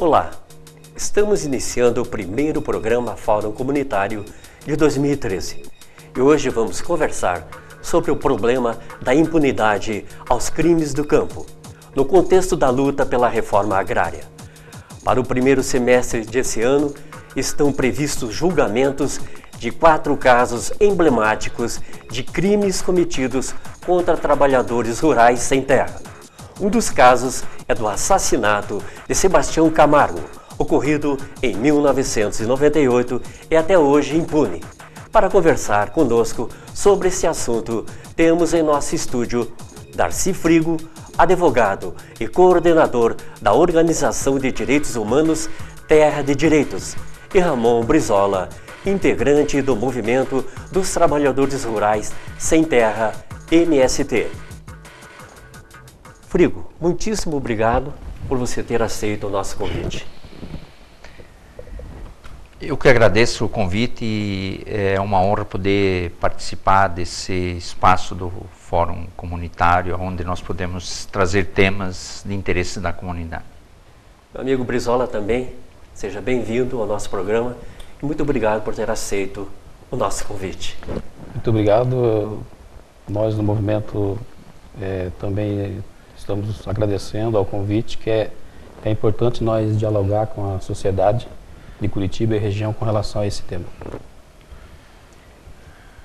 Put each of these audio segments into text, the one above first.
Olá, estamos iniciando o primeiro programa Fórum Comunitário de 2013 e hoje vamos conversar sobre o problema da impunidade aos crimes do campo, no contexto da luta pela reforma agrária. Para o primeiro semestre desse ano, estão previstos julgamentos de 4 casos emblemáticos de crimes cometidos contra trabalhadores rurais sem terra. Um dos casos é do assassinato de Sebastião Camargo, ocorrido em 1998 e até hoje impune. Para conversar conosco sobre esse assunto, temos em nosso estúdio Darcy Frigo, advogado e coordenador da Organização de Direitos Humanos Terra de Direitos, e Ramon Brizola, integrante do Movimento dos Trabalhadores Rurais Sem Terra, MST. Frigo, muitíssimo obrigado por você ter aceito o nosso convite. Eu que agradeço o convite e é uma honra poder participar desse espaço do Fórum Comunitário, onde nós podemos trazer temas de interesse da comunidade. Meu amigo Brizola também, seja bem-vindo ao nosso programa e muito obrigado por ter aceito o nosso convite. Muito obrigado. Nós no movimento também estamos agradecendo ao convite, que é importante nós dialogar com a sociedade de Curitiba e região com relação a esse tema.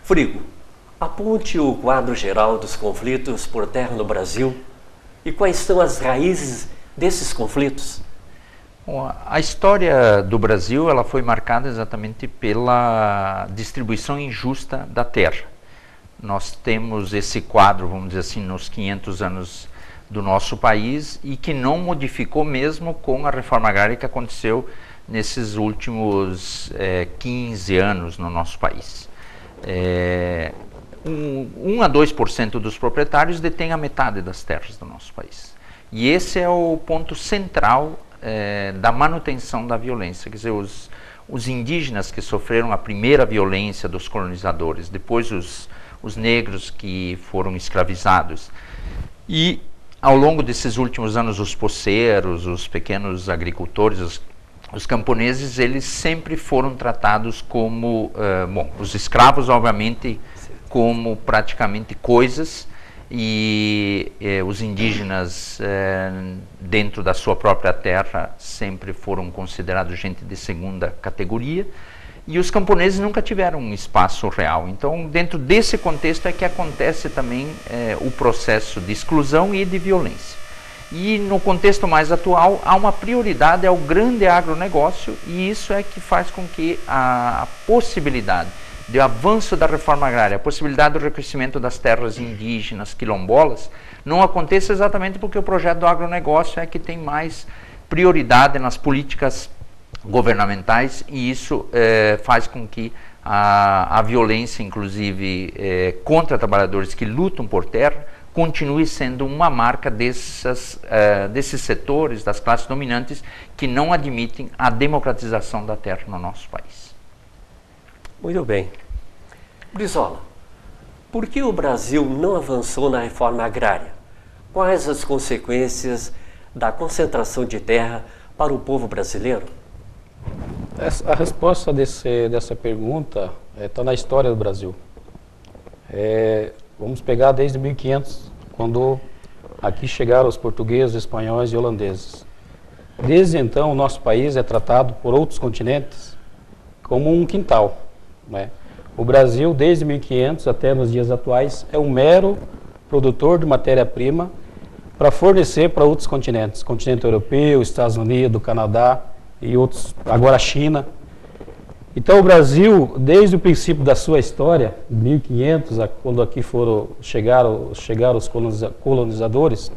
Frigo, aponte o quadro geral dos conflitos por terra no Brasil e quais são as raízes desses conflitos. Bom, a história do Brasil ela foi marcada exatamente pela distribuição injusta da terra. Nós temos esse quadro, vamos dizer assim, nos 500 anos do nosso país e que não modificou mesmo com a reforma agrária que aconteceu nesses últimos 15 anos no nosso país. 1 a 2% dos proprietários detêm a metade das terras do nosso país. E esse é o ponto central da manutenção da violência. Quer dizer, os indígenas que sofreram a primeira violência dos colonizadores, depois os negros que foram escravizados e ao longo desses últimos anos os poceiros, os pequenos agricultores, os camponeses, eles sempre foram tratados como, os escravos obviamente como praticamente coisas e os indígenas dentro da sua própria terra sempre foram considerados gente de segunda categoria e os camponeses nunca tiveram um espaço real. Então, dentro desse contexto é que acontece também o processo de exclusão e de violência. E no contexto mais atual, há uma prioridade ao grande agronegócio e isso é que faz com que a possibilidade de avanço da reforma agrária, a possibilidade do reconhecimento das terras indígenas, quilombolas, não aconteça exatamente porque o projeto do agronegócio é que tem mais prioridade nas políticas governamentais e isso faz com que a violência, inclusive contra trabalhadores que lutam por terra, continue sendo uma marca desses setores, das classes dominantes, que não admitem a democratização da terra no nosso país. Muito bem. Brizola, por que o Brasil não avançou na reforma agrária? Quais as consequências da concentração de terra para o povo brasileiro? A resposta dessa pergunta está na história do Brasil. Vamos pegar desde 1500, quando aqui chegaram os portugueses, espanhóis e holandeses. Desde então, o nosso país é tratado por outros continentes como um quintal, né? O Brasil, desde 1500 até nos dias atuais, é um mero produtor de matéria-prima para fornecer para outros continentes, continente europeu, Estados Unidos, Canadá e outros, agora a China. Então o Brasil, desde o princípio da sua história, 1500, quando aqui chegaram os colonizadores,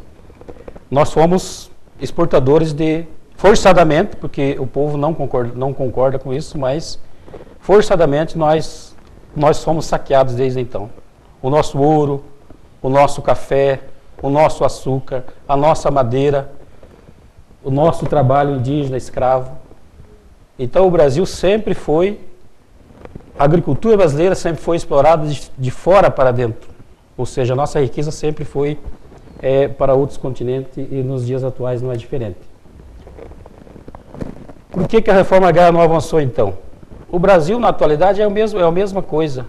nós fomos exportadores forçadamente, porque o povo não concorda com isso, mas forçadamente nós fomos saqueados desde então. O nosso ouro, o nosso café, o nosso açúcar, a nossa madeira, o nosso trabalho indígena escravo. Então o Brasil sempre foi, a agricultura brasileira sempre foi explorada de fora para dentro. Ou seja, a nossa riqueza sempre foi para outros continentes e nos dias atuais não é diferente. Por que a reforma agrária não avançou então? O Brasil, na atualidade, é a mesma coisa.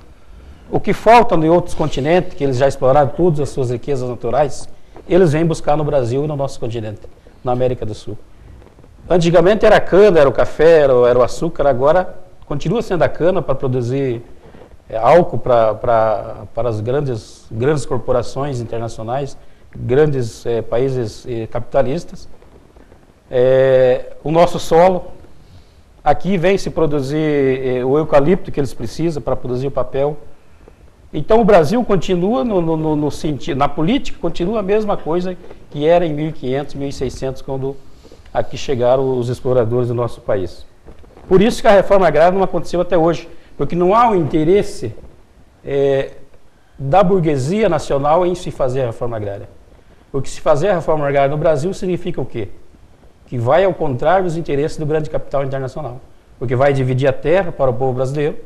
O que falta em outros continentes, que eles já exploraram todas as suas riquezas naturais, eles vêm buscar no Brasil e no nosso continente, na América do Sul. Antigamente era a cana, era o café, era o açúcar, agora continua sendo a cana para produzir álcool para as grandes corporações internacionais, grandes países capitalistas. O nosso solo, aqui vem se produzir o eucalipto que eles precisam para produzir o papel. Então o Brasil continua no sentido, na política, continua a mesma coisa que era em 1500, 1600, quando aqui chegaram os exploradores do nosso país. Por isso que a reforma agrária não aconteceu até hoje, porque não há o interesse da burguesia nacional em se fazer a reforma agrária. Porque se fazer a reforma agrária no Brasil significa o quê? Que vai ao contrário dos interesses do grande capital internacional. Porque vai dividir a terra para o povo brasileiro,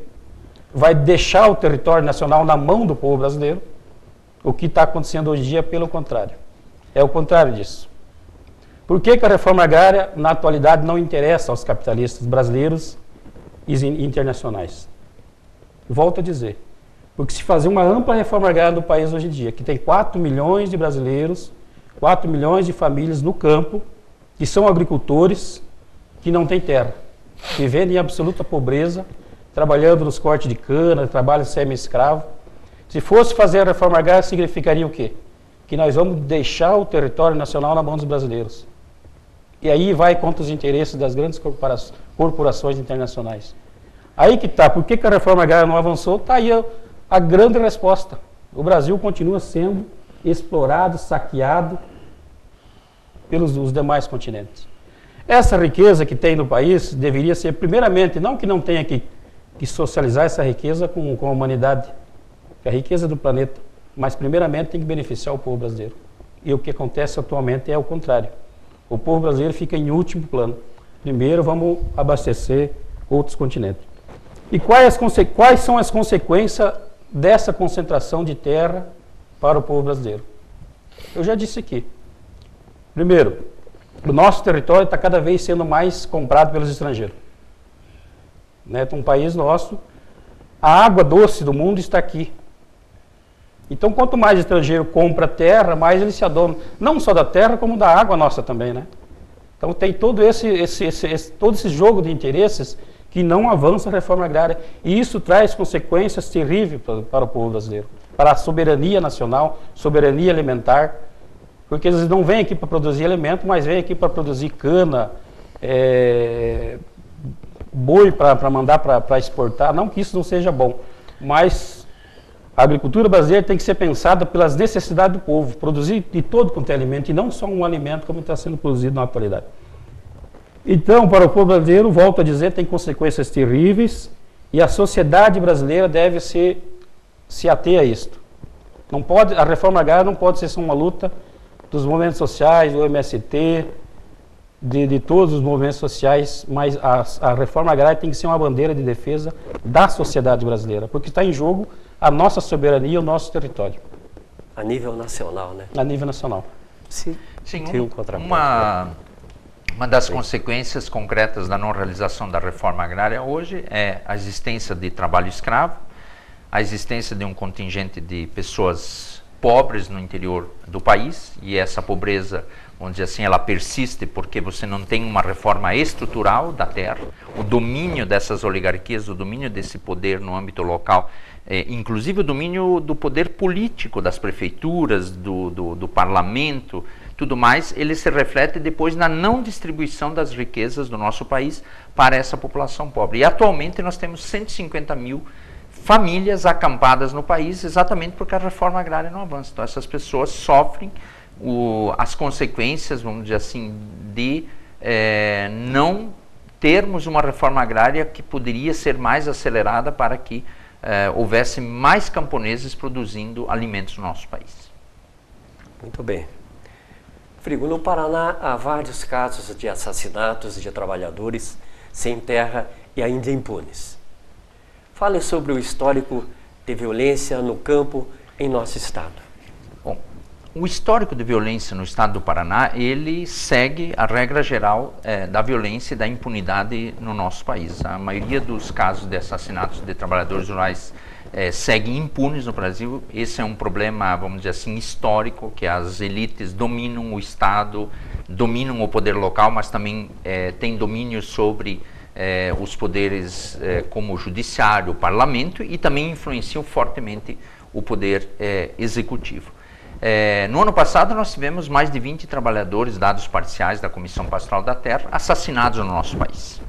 vai deixar o território nacional na mão do povo brasileiro. O que está acontecendo hoje em dia é pelo contrário. É o contrário disso. Por que a reforma agrária, na atualidade, não interessa aos capitalistas brasileiros e internacionais? Volto a dizer, porque se fazer uma ampla reforma agrária no país hoje em dia, que tem 4 milhões de brasileiros, 4 milhões de famílias no campo, que são agricultores, que não têm terra, que vivem em absoluta pobreza, trabalhando nos cortes de cana, trabalho semi-escravo. Se fosse fazer a reforma agrária, significaria o quê? Que nós vamos deixar o território nacional na mão dos brasileiros. E aí vai contra os interesses das grandes corporações internacionais. Aí que está. Por que a reforma agrária não avançou? Está aí a grande resposta. O Brasil continua sendo explorado, saqueado pelos os demais continentes. Essa riqueza que tem no país deveria ser, primeiramente, não que não tenha que socializar essa riqueza com a humanidade, que é a riqueza do planeta, mas primeiramente tem que beneficiar o povo brasileiro. E o que acontece atualmente é o contrário. O povo brasileiro fica em último plano. Primeiro vamos abastecer outros continentes. E quais são as consequências dessa concentração de terra para o povo brasileiro? Eu já disse aqui. Primeiro, o nosso território está cada vez sendo mais comprado pelos estrangeiros. Um país nosso, a água doce do mundo está aqui. Então, quanto mais estrangeiro compra terra, mais ele se adona, não só da terra, como da água nossa também, né? Então, tem todo esse jogo de interesses que não avança a reforma agrária. E isso traz consequências terríveis para o povo brasileiro, para a soberania nacional, soberania alimentar, porque eles não vêm aqui para produzir alimento, mas vêm aqui para produzir cana, boi para mandar para exportar. Não que isso não seja bom, mas a agricultura brasileira tem que ser pensada pelas necessidades do povo, produzir de todo quanto é alimento, e não só um alimento como está sendo produzido na atualidade. Então, para o povo brasileiro, volto a dizer, tem consequências terríveis, e a sociedade brasileira deve se ater a isto. Não pode, a reforma agrária não pode ser só uma luta dos movimentos sociais, do MST, de todos os movimentos sociais, mas a reforma agrária tem que ser uma bandeira de defesa da sociedade brasileira, porque está em jogo a nossa soberania e o nosso território. A nível nacional, né? A nível nacional. Sim, uma das consequências concretas da não realização da reforma agrária hoje é a existência de trabalho escravo, a existência de um contingente de pessoas pobres no interior do país, e essa pobreza, vamos dizer assim, ela persiste porque você não tem uma reforma estrutural da terra, o domínio dessas oligarquias, o domínio desse poder no âmbito local, inclusive o domínio do poder político, das prefeituras, do parlamento, tudo mais, ele se reflete depois na não distribuição das riquezas do nosso país para essa população pobre. E atualmente nós temos 150 mil famílias acampadas no país, exatamente porque a reforma agrária não avança. Então essas pessoas sofrem as consequências, vamos dizer assim, de não termos uma reforma agrária que poderia ser mais acelerada para que houvesse mais camponeses produzindo alimentos no nosso país. Muito bem. Frigo, no Paraná há vários casos de assassinatos de trabalhadores sem terra e ainda impunes. Fale sobre o histórico de violência no campo em nosso estado. Bom, O histórico de violência no estado do Paraná, ele segue a regra geral da violência e da impunidade no nosso país. A maioria dos casos de assassinatos de trabalhadores rurais seguem impunes no Brasil. Esse é um problema, vamos dizer assim, histórico, que as elites dominam o estado, dominam o poder local, mas também têm domínio sobre os poderes como o judiciário, o parlamento, e também influenciam fortemente o poder executivo. No ano passado nós tivemos mais de 20 trabalhadores, dados parciais da Comissão Pastoral da Terra, assassinados no nosso país,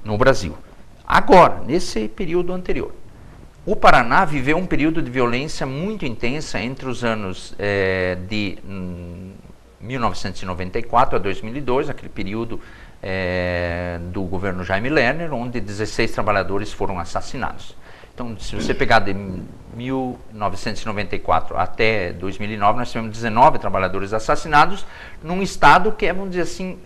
no Brasil. Agora, nesse período anterior, o Paraná viveu um período de violência muito intensa entre os anos de 1994 a 2002, aquele período do governo Jaime Lerner, onde 16 trabalhadores foram assassinados. Então, se você pegar de 1994 até 2009, nós tivemos 19 trabalhadores assassinados num estado que, vamos dizer assim,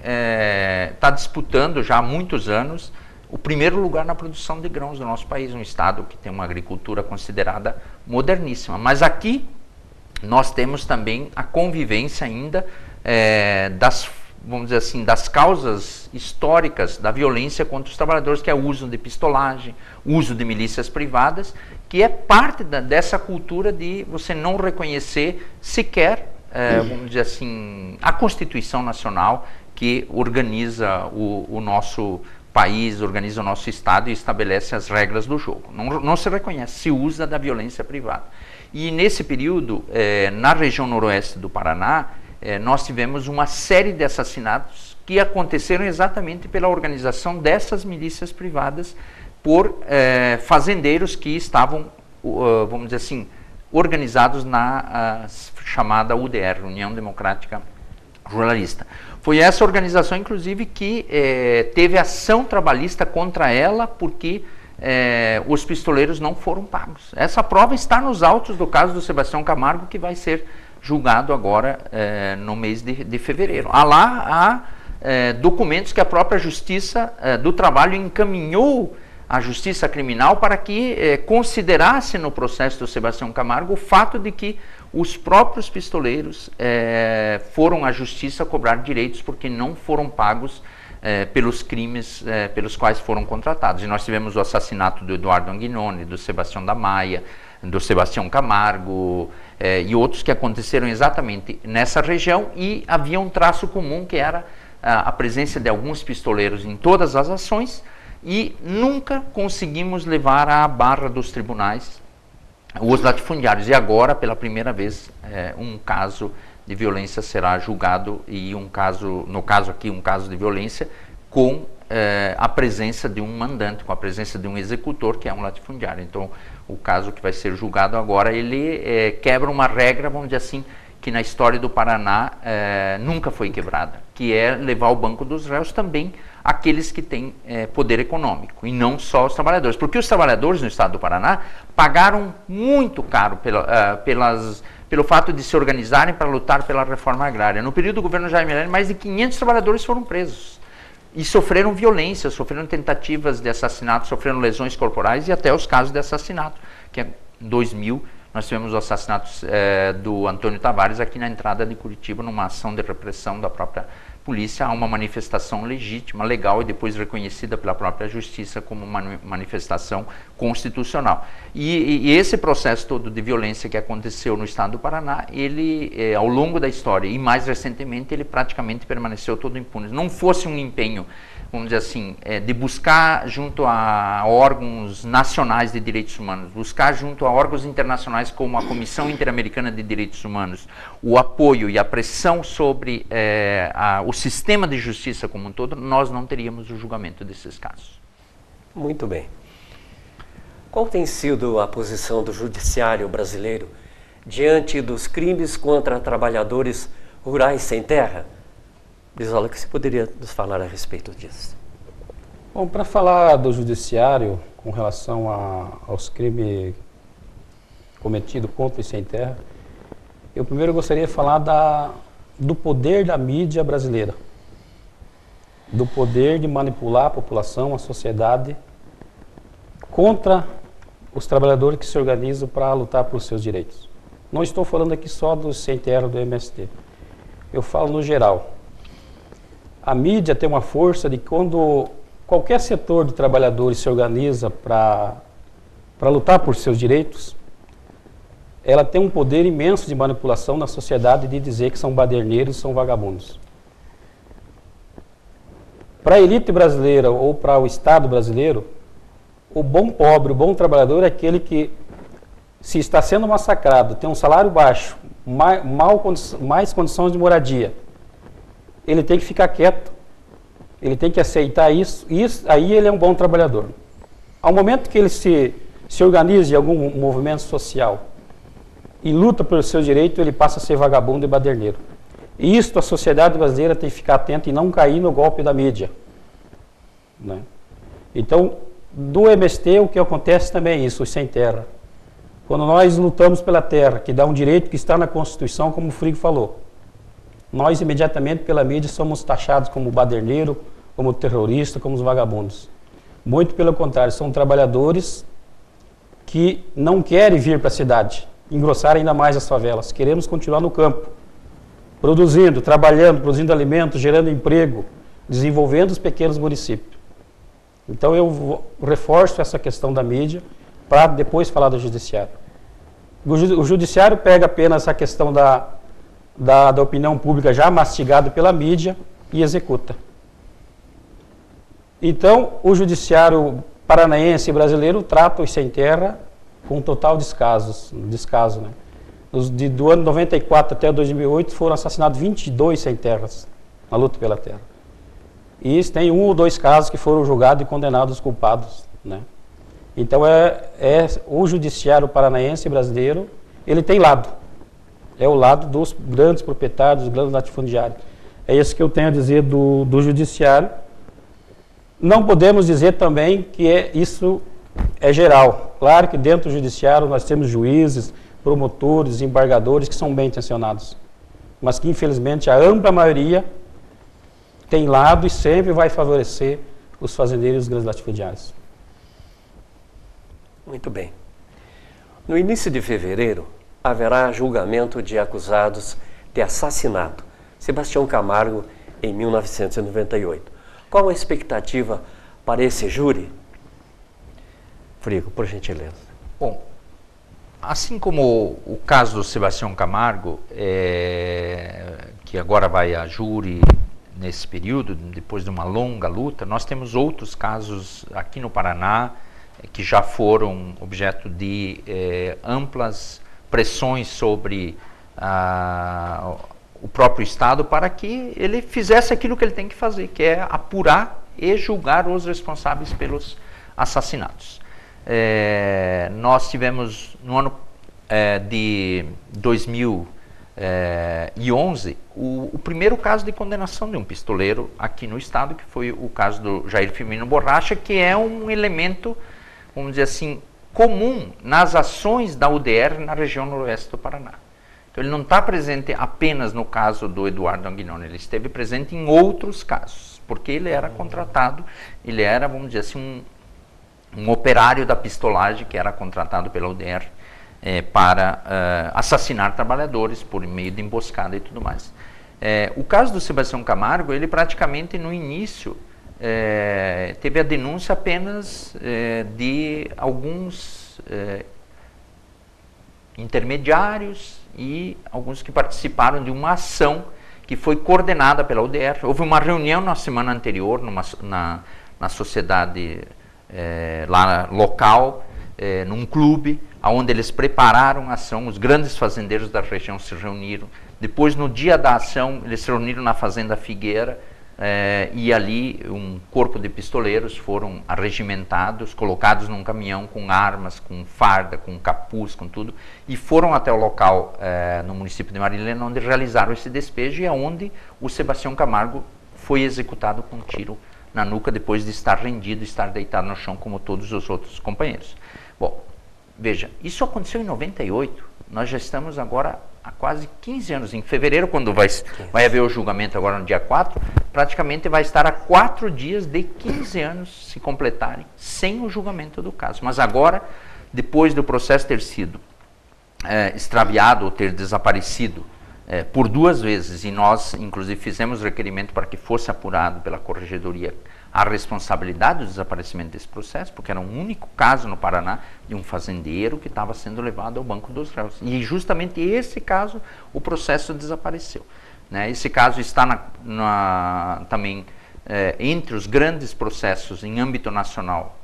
está disputando já há muitos anos o primeiro lugar na produção de grãos do nosso país, um estado que tem uma agricultura considerada moderníssima. Mas aqui nós temos também a convivência ainda vamos dizer assim, das causas históricas da violência contra os trabalhadores, que é o uso de pistolagem, uso de milícias privadas, que é parte dessa cultura de você não reconhecer sequer, vamos dizer assim, a Constituição Nacional que organiza o nosso país, organiza o nosso Estado e estabelece as regras do jogo. Não se reconhece, se usa da violência privada. E nesse período, na região noroeste do Paraná, nós tivemos uma série de assassinatos que aconteceram exatamente pela organização dessas milícias privadas por fazendeiros que estavam, vamos dizer assim, organizados na chamada UDR, União Democrática Ruralista. Foi essa organização, inclusive, que teve ação trabalhista contra ela porque os pistoleiros não foram pagos. Essa prova está nos autos do caso do Sebastião Camargo, que vai ser julgado agora no mês de fevereiro. Há documentos que a própria Justiça do Trabalho encaminhou à Justiça Criminal para que considerasse no processo do Sebastião Camargo o fato de que os próprios pistoleiros foram à Justiça cobrar direitos porque não foram pagos pelos crimes pelos quais foram contratados. E nós tivemos o assassinato do Eduardo Anguinone, do Sebastião da Maia, do Sebastião Camargo e outros que aconteceram exatamente nessa região, e havia um traço comum que era a presença de alguns pistoleiros em todas as ações, e nunca conseguimos levar à barra dos tribunais os latifundiários. E agora, pela primeira vez, um caso de violência será julgado, e no caso aqui, um caso de violência com a presença de um mandante, com a presença de um executor, que é um latifundiário. Então, o caso que vai ser julgado agora, ele quebra uma regra, vamos dizer assim, que na história do Paraná nunca foi quebrada, que é levar ao banco dos réus também aqueles que têm poder econômico, e não só os trabalhadores. Porque os trabalhadores no estado do Paraná pagaram muito caro pelo fato de se organizarem para lutar pela reforma agrária. No período do governo Jaime Lerner, mais de 500 trabalhadores foram presos. E sofreram violência, sofreram tentativas de assassinato, sofreram lesões corporais e até os casos de assassinato, que em 2000 nós tivemos o assassinato do Antônio Tavares aqui na entrada de Curitiba, numa ação de repressão da própria polícia a uma manifestação legítima, legal e depois reconhecida pela própria justiça como uma manifestação constitucional. E esse processo todo de violência que aconteceu no estado do Paraná, ele, ao longo da história e mais recentemente, ele praticamente permaneceu todo impune. Não fosse um empenho, vamos dizer assim, de buscar junto a órgãos nacionais de direitos humanos, buscar junto a órgãos internacionais como a Comissão Interamericana de Direitos Humanos, o apoio e a pressão sobre o sistema de justiça como um todo, nós não teríamos o julgamento desses casos. Muito bem. Qual tem sido a posição do judiciário brasileiro diante dos crimes contra trabalhadores rurais sem terra? Brizola, o que você poderia nos falar a respeito disso? Bom, para falar do judiciário com relação aos crimes cometidos contra os sem terra, eu primeiro gostaria de falar do poder da mídia brasileira, do poder de manipular a população, a sociedade, contra os trabalhadores que se organizam para lutar por seus direitos. Não estou falando aqui só do sem terra do MST. Eu falo no geral. A mídia tem uma força de quando qualquer setor de trabalhadores se organiza para lutar por seus direitos, ela tem um poder imenso de manipulação na sociedade de dizer que são baderneiros, são vagabundos. Para a elite brasileira ou para o Estado brasileiro, o bom pobre, o bom trabalhador é aquele que, se está sendo massacrado, tem um salário baixo, mais condições de moradia, ele tem que ficar quieto, ele tem que aceitar isso, aí ele é um bom trabalhador. Ao momento que ele se organiza em algum movimento social e luta pelos seus direitos, ele passa a ser vagabundo e baderneiro. E isso a sociedade brasileira tem que ficar atenta e não cair no golpe da mídia. Né? Então, do MST, o que acontece também é isso, os sem terra. Quando nós lutamos pela terra, que dá um direito que está na Constituição, como o Frigo falou, nós imediatamente pela mídia somos taxados como baderneiro, como terrorista, como os vagabundos. Muito pelo contrário, são trabalhadores que não querem vir para a cidade, engrossar ainda mais as favelas. Queremos continuar no campo, produzindo, trabalhando, produzindo alimentos, gerando emprego, desenvolvendo os pequenos municípios. Então eu reforço essa questão da mídia para depois falar do judiciário. O judiciário pega apenas a questão da opinião pública já mastigada pela mídia e executa. Então, o judiciário paranaense e brasileiro trata os sem terra com total descaso. Né? Do ano 94 até 2008 foram assassinados 22 sem terras na luta pela terra. E tem 1 ou 2 casos que foram julgados e condenados os culpados. Né? Então, o judiciário paranaense e brasileiro, ele tem lado. É o lado dos grandes proprietários, dos grandes latifundiários. É isso que eu tenho a dizer do judiciário. Não podemos dizer também que isso é geral. Claro que dentro do judiciário nós temos juízes, promotores, desembargadores que são bem intencionados. Mas que, infelizmente, a ampla maioria tem lado e sempre vai favorecer os fazendeiros e os grandes latifundiários. Muito bem. No início de fevereiro, haverá julgamento de acusados de assassinato. Sebastião Camargo, em 1998. Qual a expectativa para esse júri? Frigo, por gentileza. Bom, assim como o caso do Sebastião Camargo, que agora vai a júri nesse período, depois de uma longa luta, nós temos outros casos aqui no Paraná que já foram objeto de amplas pressões sobre o próprio Estado para que ele fizesse aquilo que ele tem que fazer, que é apurar e julgar os responsáveis pelos assassinatos. Nós tivemos no ano de 2011 o primeiro caso de condenação de um pistoleiro aqui no Estado, que foi o caso do Jair Firmino Borracha, que é um elemento, vamos dizer assim, comum nas ações da UDR na região noroeste do Paraná. Então ele não está presente apenas no caso do Eduardo Anguinone, ele esteve presente em outros casos, porque ele era contratado, ele era, vamos dizer assim, um operário da pistolagem que era contratado pela UDR para assassinar trabalhadores por meio de emboscada e tudo mais. O caso do Sebastião Camargo, ele praticamente no início teve a denúncia apenas de alguns intermediários e alguns que participaram de uma ação que foi coordenada pela UDR. Houve uma reunião na semana anterior na sociedade lá local, num clube, onde eles prepararam a ação, os grandes fazendeiros da região se reuniram. Depois, no dia da ação, eles se reuniram na Fazenda Figueira, e ali um corpo de pistoleiros foram arregimentados, colocados num caminhão com armas, com farda, com capuz, com tudo, e foram até o local no município de Marilena, onde realizaram esse despejo e é onde o Sebastião Camargo foi executado com um tiro na nuca depois de estar rendido, estar deitado no chão como todos os outros companheiros. Bom, veja, isso aconteceu em 98, nós já estamos agora há quase 15 anos, em fevereiro, quando vai haver o julgamento agora no dia 4, praticamente vai estar a 4 dias de 15 anos se completarem sem o julgamento do caso. Mas agora, depois do processo ter sido extraviado ou ter desaparecido por 2 vezes, e nós inclusive fizemos requerimento para que fosse apurado pela Corregedoria a responsabilidade do desaparecimento desse processo, porque era um único caso no Paraná de um fazendeiro que estava sendo levado ao banco dos réus. E justamente esse caso, o processo desapareceu. Né? Esse caso está também entre os grandes processos em âmbito nacional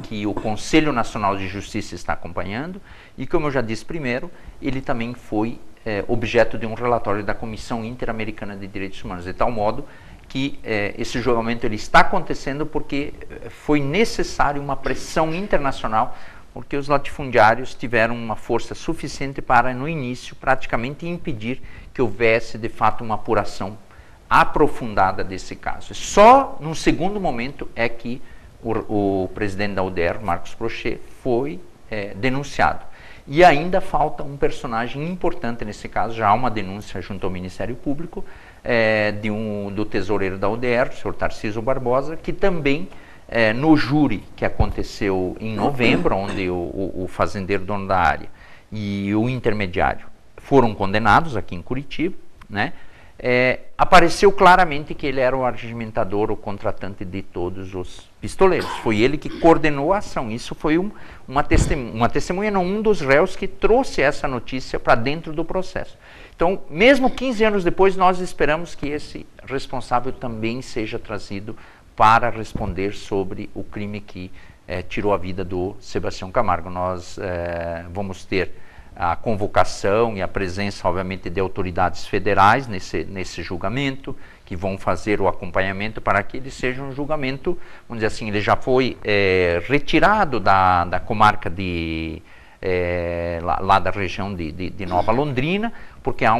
que o Conselho Nacional de Justiça está acompanhando, e como eu já disse primeiro, ele também foi objeto de um relatório da Comissão Interamericana de Direitos Humanos, de tal modo que esse julgamento ele está acontecendo porque foi necessário uma pressão internacional, porque os latifundiários tiveram uma força suficiente para, no início, praticamente impedir que houvesse, de fato, uma apuração aprofundada desse caso. Só num segundo momento é que o presidente da UDR, Marcos Prochet, foi denunciado. E ainda falta um personagem importante nesse caso. Já há uma denúncia junto ao Ministério Público do tesoureiro da UDR, o senhor Tarcísio Barbosa, que também no júri que aconteceu em novembro, onde o fazendeiro dono da área e o intermediário foram condenados aqui em Curitiba, né? Apareceu claramente que ele era o arregimentador, o contratante de todos os pistoleiros. Foi ele que coordenou a ação. Isso foi uma testemunha, não, um dos réus que trouxe essa notícia para dentro do processo. Então, mesmo 15 anos depois, nós esperamos que esse responsável também seja trazido para responder sobre o crime que tirou a vida do Sebastião Camargo. Nós vamos ter a convocação e a presença, obviamente, de autoridades federais nesse julgamento, que vão fazer o acompanhamento para que ele seja um julgamento, vamos dizer assim, ele já foi retirado da comarca lá da região de Nova Londrina, porque há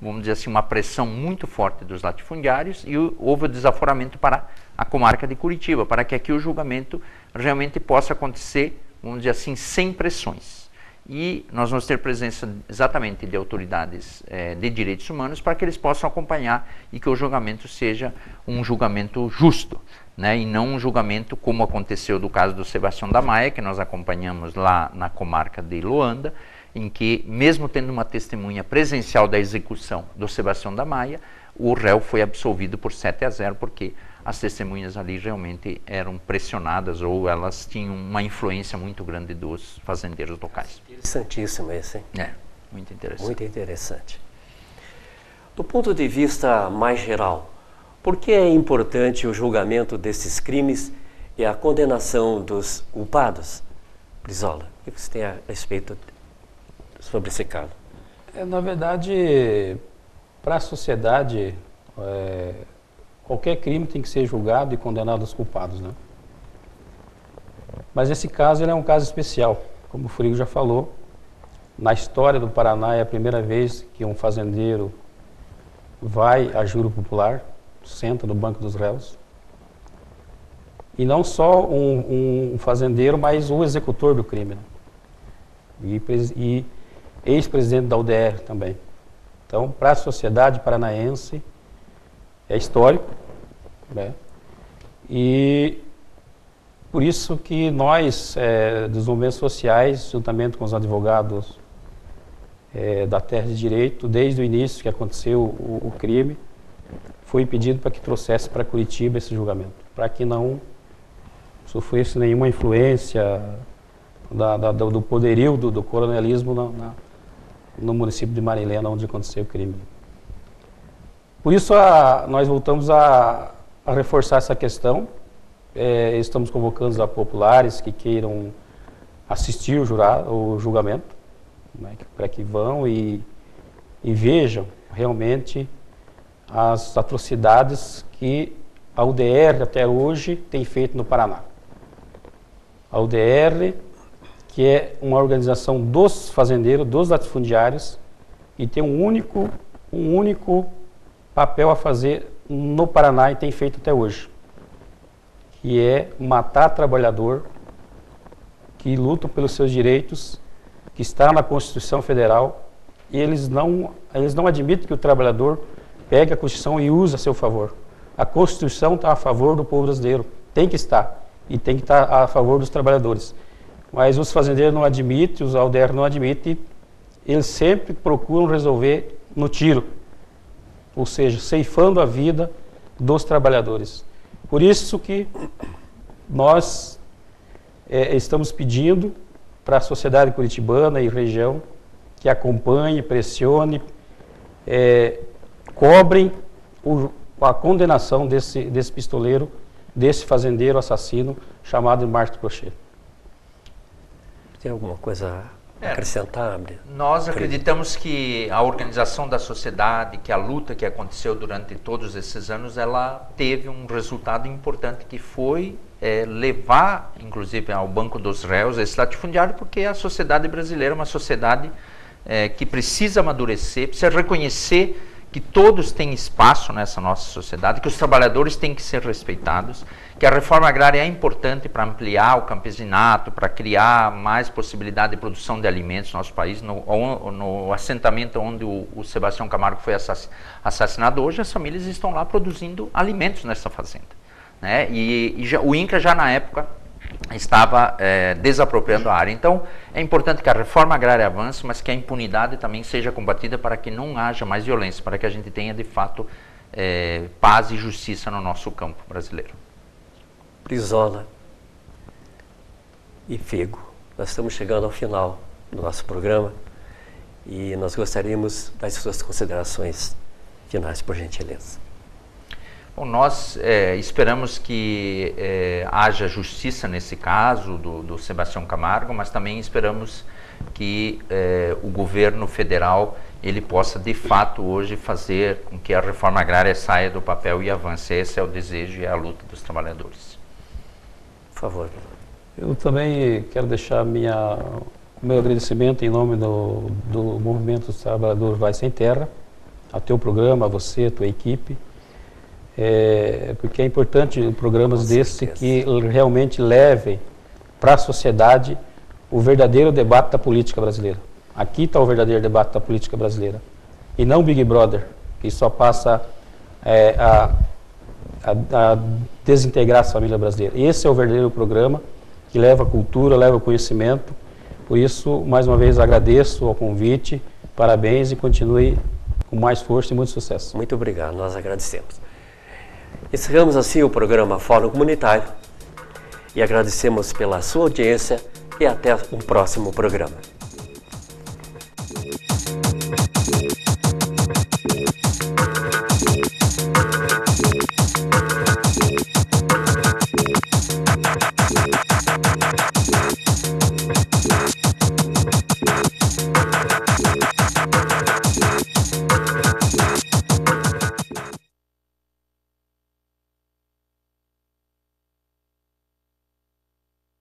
vamos dizer assim, uma pressão muito forte dos latifundiários e houve o desaforamento para a comarca de Curitiba, para que aqui o julgamento realmente possa acontecer, vamos dizer assim, sem pressões. E nós vamos ter presença exatamente de autoridades de direitos humanos para que eles possam acompanhar e que o julgamento seja um julgamento justo, né? E não um julgamento como aconteceu do caso do Sebastião da Maia, que nós acompanhamos lá na comarca de Loanda, em que, mesmo tendo uma testemunha presencial da execução do Sebastião da Maia, o réu foi absolvido por 7-0, porque as testemunhas ali realmente eram pressionadas ou elas tinham uma influência muito grande dos fazendeiros locais. Interessantíssimo esse, hein? Muito interessante. Muito interessante. Do ponto de vista mais geral, por que é importante o julgamento desses crimes e a condenação dos culpados? Brizola, o que você tem a respeito sobre esse caso? Na verdade, para a sociedade, qualquer crime tem que ser julgado e condenado os culpados, né? Mas esse caso ele é um caso especial. Como o Frigo já falou, na história do Paraná é a primeira vez que um fazendeiro vai a júri popular, senta no banco dos réus. E não só um fazendeiro, mas o executor do crime, né? E ex-presidente da UDR também. Então, para a sociedade paranaense, é histórico, né? E por isso que nós, dos movimentos sociais, juntamente com os advogados da Terra de Direito, desde o início que aconteceu o crime, foi pedido para que trouxesse para Curitiba esse julgamento, para que não sofresse nenhuma influência do poderio do coronelismo no município de Marilena, onde aconteceu o crime. Por isso, nós voltamos a reforçar essa questão. Estamos convocando os populares que queiram assistir o julgamento, né, para que vão e vejam realmente as atrocidades que a UDR até hoje tem feito no Paraná. A UDR, que é uma organização dos fazendeiros, dos latifundiários, e tem um único papel a fazer no Paraná e tem feito até hoje, que é matar trabalhador que lutam pelos seus direitos, que está na Constituição Federal, e eles não admitem que o trabalhador pegue a Constituição e use a seu favor. A Constituição está a favor do povo brasileiro, tem que estar, e tem que estar a favor dos trabalhadores. Mas os fazendeiros não admitem, os AUDR não admitem, eles sempre procuram resolver no tiro, ou seja, ceifando a vida dos trabalhadores. Por isso que nós estamos pedindo para a sociedade curitibana e região que acompanhe, pressione, cobrem a condenação desse pistoleiro, desse fazendeiro assassino chamado Marcos Prochet. Tem alguma coisa a acrescentar, Abner? Nós acreditamos que a organização da sociedade, que a luta que aconteceu durante todos esses anos, ela teve um resultado importante, que foi levar, inclusive, ao banco dos réus esse latifundiário, porque a sociedade brasileira é uma sociedade que precisa amadurecer, precisa reconhecer que todos têm espaço nessa nossa sociedade, que os trabalhadores têm que ser respeitados, que a reforma agrária é importante para ampliar o campesinato, para criar mais possibilidade de produção de alimentos no nosso país. No assentamento onde o Sebastião Camargo foi assassinado, hoje as famílias estão lá produzindo alimentos nessa fazenda, né? O INCRA já na época estava desapropriando a área. Então, é importante que a reforma agrária avance, mas que a impunidade também seja combatida para que não haja mais violência, para que a gente tenha, de fato, paz e justiça no nosso campo brasileiro. Brizola e Fego, nós estamos chegando ao final do nosso programa e nós gostaríamos das suas considerações finais, por gentileza. Bom, nós esperamos que haja justiça nesse caso do Sebastião Camargo, mas também esperamos que o governo federal ele possa de fato hoje fazer com que a reforma agrária saia do papel e avance. Esse é o desejo e a luta dos trabalhadores. Por favor. Eu também quero deixar o meu agradecimento em nome do Movimento dos Trabalhadores Vai Sem Terra, ao teu programa, a você, a tua equipe. Porque é importante programas desses que realmente levem para a sociedade o verdadeiro debate da política brasileira. Aqui está o verdadeiro debate da política brasileira. E não Big Brother, que só passa a desintegrar a família brasileira. Esse é o verdadeiro programa que leva a cultura, leva o conhecimento. Por isso, mais uma vez, agradeço ao convite, parabéns e continue com mais força e muito sucesso. Muito obrigado, nós agradecemos. Encerramos assim o programa Fórum Comunitário e agradecemos pela sua audiência e até um próximo programa.